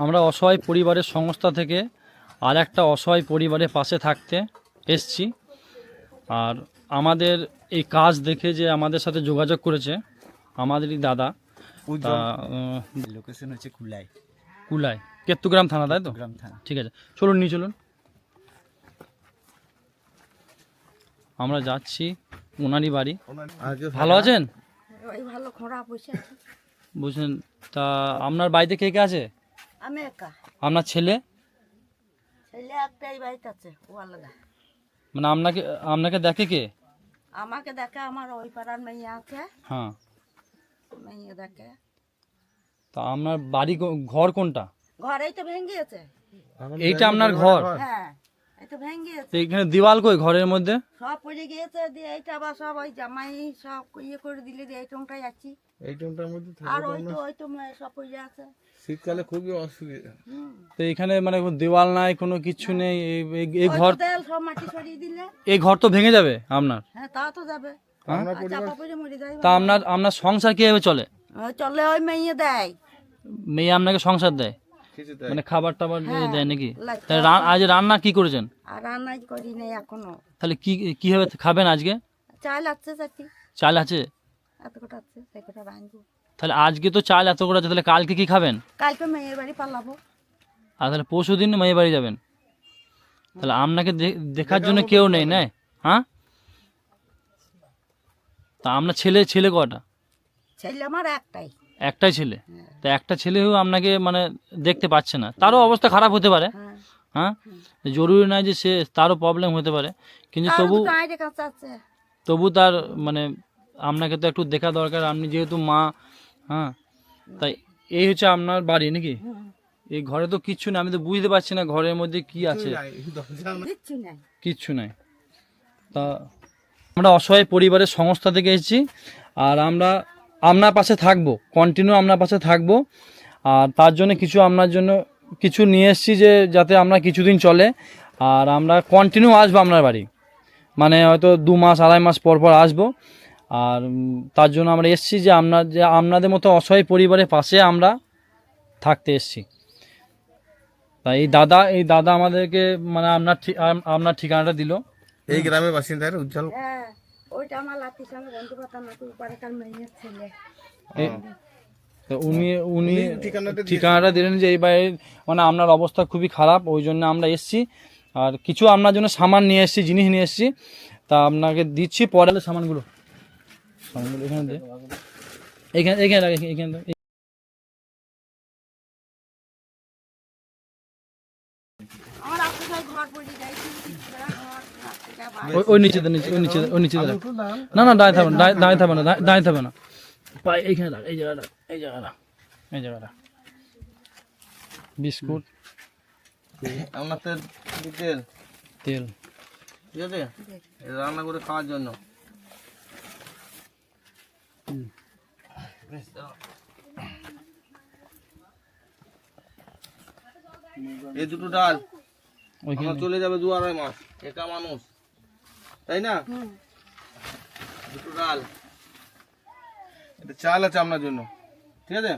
আমরা অসহায় পরিবারের সংস্থা থেকে আর একটা অসহায় পরিবারের পাশে থাকতে এসছি। আর আমাদের এই কাজ দেখে যে আমাদের সাথে যোগাযোগ করেছে আমাদেরই দাদা, লোকেশন হচ্ছে কুলাই কেতুগ্রাম থানা, তাই তো? গ্রাম থানা। ঠিক আছে, চলুন নিয়ে চলুন। আমরা যাচ্ছি ওনারই বাড়ি। ভালো আছেন? ভালো, খোঁড়া বসে আছে। বুঝলেন, তা আপনার বাড়িতে কে কে আছে? আমি একা। আপনার ছেলে? ছেলে একটাই বাড়িতে আছে, ও আলাদা। মানে আপনাকে দেখে কে? আমাকে দেখে আমার ওই পাড়ার মেয়ে আছে, হ্যাঁ। মেয়ে দেখে। তা আপনার বাড়ি ঘর কোনটা? ঘর এই তো ভেঙে গেছে। এইটা আপনার ঘর? হ্যাঁ, এই তো ভেঙে গেছে। এইখানে দিওয়াল কই ঘরের মধ্যে? সব পড়ে গিয়েছে, দিয়ে এইটা আবার সব ওই জামাই সব ইয়ে করে দিলে, দিয়ে এই টংটাই আছি। এই টুনটার মধ্যে আর ওই তো সব পড়ে আছে। শীতকালে খুবই অসুবিধা। তো এখানে মানে কোনো দেওয়াল নাই, কোনো কিছু নেই। এই ঘর তেল সব মাটি সরিয়ে দিলে, এই ঘর তো ভেঙে যাবে আপনার। হ্যাঁ তা তো যাবে। হ্যাঁ? আর চাপা পড়ে মরে যায়। তা আপনার সংসার কিভাবে চলে? ওই চলে ওই মেয়ে দেয়। মেয়ে আপনাকে সংসার দেয়, কিছু মানে খাবার টাবার হ্যাঁ, দেয় নাকি? লাগছে। তাহলে আজ রান্না কি করেছেন? আর রান্নাই করি নেই এখনো। তাহলে কিভাবে খাবেন আজকে? চাল আছে চারটি, চাল আছে? এত কটা আছে, সেই কটা রাঁধবো। তাহলে আজকে তো চাল এত করে আছে, তাহলে কালকে কি খাবেন? কালকে মেয়ের বাড়ি পালাবো। আর তাহলে পরশু দিন মেয়ে বাড়ি যাবেন। তাহলে আপনাকে দেখার জন্য কেউ নেই, নাই? হ্যাঁ। তা আপনার ছেলে কটা? ছেলে আমার একটাই। একটাই ছেলে? তা একটা ছেলেও আপনাকে মানে দেখতে পাচ্ছে না, তারও অবস্থা খারাপ হতে পারে। হ্যাঁ, হ্যাঁ, জরুরি নয় যে তারও প্রবলেম হতে পারে, কিন্তু আর তবু দুটো আইডি কাছে আছে। তার মানে আপনাকে তো একটু দেখা দরকার, আপনি যেহেতু মা। হ্যাঁ, তাই এই হচ্ছে আপনার বাড়ি নাকি? এই ঘরে তো কিচ্ছু না, আমি তো বুঝতে পারছি না ঘরের মধ্যে কি আছে। কিচ্ছু নাই। কিচ্ছু নাই। তা আমরা অসহায় পরিবারের সংস্থা থেকে এসেছি, আর আমরা আপনার পাশে থাকবো, কন্টিনিউ আপনার পাশে থাকবো। আর তার জন্য আপনার জন্য কিছু নিয়ে এসেছি, যে যাতে আমরা কিছুদিন চলে। আর আমরা কন্টিনিউ আসবো আপনার বাড়ি, মানে হয়তো 2 মাস 2.5 মাস পর পর আসবো। আর তার জন্য আমরা এসেছি যে আপনাদের মতো অসহায় পরিবারের পাশে আমরা থাকতে এসেছি। তা এই দাদা আমাদেরকে মানে আপনার ঠিকানাটা দিল। এই গ্রামের বাসিন্দা উজ্জ্বল। হ্যাঁ, ওইটা আমার লাতির সঙ্গে বন্ধু পাতা নাকি উপরেকার মেয়ের ছেলে। তো উনি ঠিকানাটা দিলেন যে এই বাড়ির মানে আপনার অবস্থা খুবই খারাপ, ওই জন্য আমরা এসেছি। আর কিছু আপনার জন্য সামান নিয়ে এসেছি, জিনিস নিয়ে এসেছি, তা আপনাকে দিচ্ছি। পরে সামানগুলো এখানে দে, এখানে আমার আপনার ঘর পড়ে যায়, ওই নিচে না দাঁড়িয়ে থাকবে না পায়ে এইখানে রাখ, এই জায়গাটা বিস্কুট, আপনার তেল ঠিক আছে, রান্না করে খাওয়ার জন্য। এই দুটো ডাল ওইখানে চলে যাবে 2-2.5 মাস, একা মানুষ তাই না? দুটো ডাল, এটা চাল আছে আপনার জন্য, ঠিক আছে?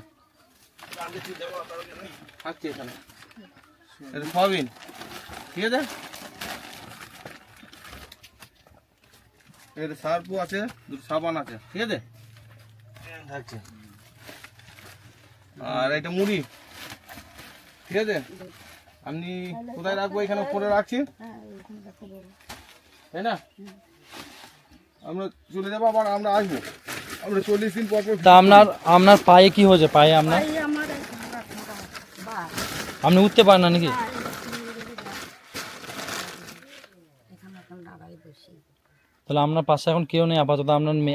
থাকছে এখানে, এটা সয়াবিন, ঠিক আছে? এটা সার্ফও আছে, দুটো সাবান আছে, ঠিক আছে? থাকছে। আর এটা মুড়ি, ঠিক আছে? আপনি কোথায় রাখবো? এখানে উপরে রাখছি, তাই না? আমরা চলে যাবো, আবার আমরা আসবো, আমরা 40 দিন পর পর। তা আপনার পায়ে কি হয়েছে? পায়ে আপনার আপনি উঠতে পারেন না নাকি? তাহলে আপনার পাশে এখন কেউ নেই আপাতত।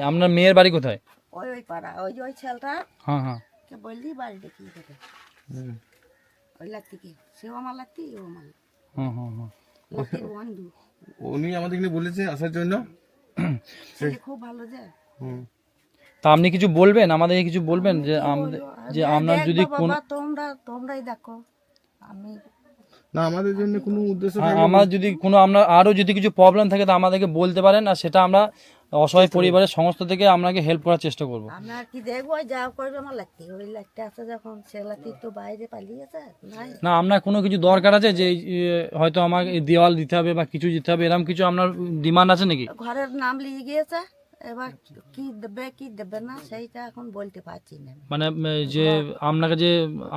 আপনার মেয়ের বাড়ি কোথায়? ওই পাড়া, ওই ছেলেটা হ্যাঁ কে বললি বাড়ি দেখি ওই লাগতে কি, সেও আমার লাগতে, ও আমার লাগতে বন্ধু। উনি আমাদেরকে বলেছে আসার জন্য, খুব ভালো যে। তা আপনি কিছু বলবেন আমাদেরকে, কিছু বলবেন যে আপনার যদি কোন তোমরাই দেখো, আমি না আমাদের জন্য কোনো উদ্দেশ্য আমার যদি কোনো আপনার আরও যদি কিছু প্রবলেম থাকে তা আমাদেরকে বলতে পারেন, আর সেটা আমরা অসহায় পরিবারের সংস্থা থেকে আপনাকে হেল্প করার চেষ্টা করব। আমি আর কি দেখবো, যা করবে আমার লাগতে, ওই লাগতে আছে যখন সে লাগতে তো বাইরে পালিয়েছে নাই। না আপনার কোনো কিছু দরকার আছে যে হয়তো আমাকে দেওয়াল দিতে হবে বা কিছু দিতে হবে, এরকম কিছু আপনার ডিমান্ড আছে নাকি? ঘরের নাম লিয়ে গিয়েছে, এবার কি দেবে কি দেবে না সেইটা এখন বলতে পারছি না। মানে যে আপনাকে যে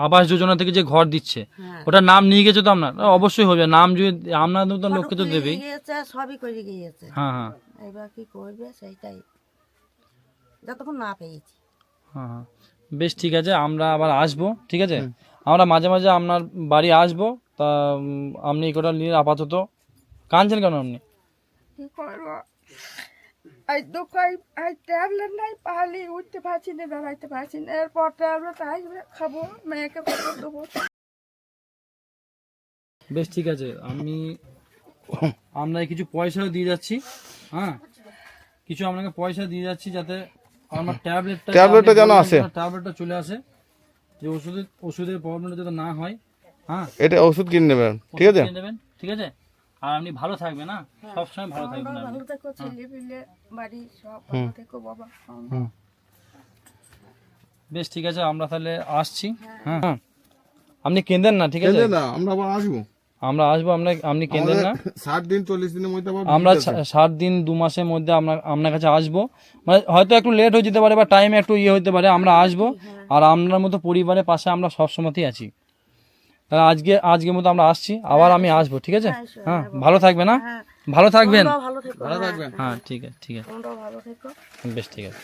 আবাস যোজনা থেকে যে ঘর দিচ্ছে হ্যাঁ, ওটার নাম নিয়ে গেছে তো আপনার? অবশ্যই হবে, নাম যদি আপনার তো লোককে তো ফটো দেবেই। লিয়ে গিয়েছে, সবই করে গিয়েছে। হ্যাঁ হ্যাঁ এবার কি করবে সেইটাই যতক্ষণ না পেয়েছি। হ্যাঁ হ্যাঁ, বেশ ঠিক আছে, আমরা আবার আসবো, ঠিক আছে? আমরা মাঝে মাঝে আপনার বাড়ি আসবো। তা আপনি কোটা নিয়ে আপাতত কাঁদছেন কেন আপনি? কি করবো, আজ দোকাই আজ ট্যাবলেট নাই, পাহাড়ি উঠতে পারছি না, দাঁড়াইতে পারছি না, এরপর ট্যাবলেট আসবে, খাবো, মেয়েকে কত দেবো। বেশ ঠিক আছে, আমরা কিছু পয়সাও দিয়ে যাচ্ছি। হ্যাঁ, কিছু আপনাকে পয়সা দিয়ে যাচ্ছি যাতে আমার ট্যাবলেটটা যেন আসে, ট্যাবলেটটা চলে আসে, যে ওষুধের প্রবলেমটা যাতে না হয়। হ্যাঁ, এটা ওষুধ কিনে নেবেন, ঠিক আছে? কিনে নেবেন, ঠিক আছে? আর আপনি ভালো থাকবেন, না সবসময় ভালো থাকবেন আপনি। ভালো থেকো, ছেলে পিলে বাড়ি সব ভালো থেকো বাবা। বেশ ঠিক আছে, আমরা তাহলে আসছি। হ্যাঁ হ্যাঁ, আপনি কেঁদেন না, ঠিক আছে? না, আমরা আবার আসবো, আমরা আসবো, আপনি কেঁদেন না। 60 দিন 40 দিনের মধ্যে আবার আমরা 60 দিন 2 মাসের মধ্যে আপনার কাছে আসবো। মানে হয়তো একটু লেট হয়ে যেতে পারে বা টাইম একটু হতে পারে, আমরা আসবো। আর আপনার মতো পরিবারের পাশে আমরা সবসময়তেই আছি। তাহলে আজকের মতো আমরা আসছি, আবার আমি আসবো, ঠিক আছে? হ্যাঁ, ভালো থাকবে না? ভালো থাকবেন। ভালো থেকো, ভালো থাকবেন। হ্যাঁ ঠিক আছে, ঠিক আছে, তোমরাও ভালো থেকো। বেশ ঠিক আছে।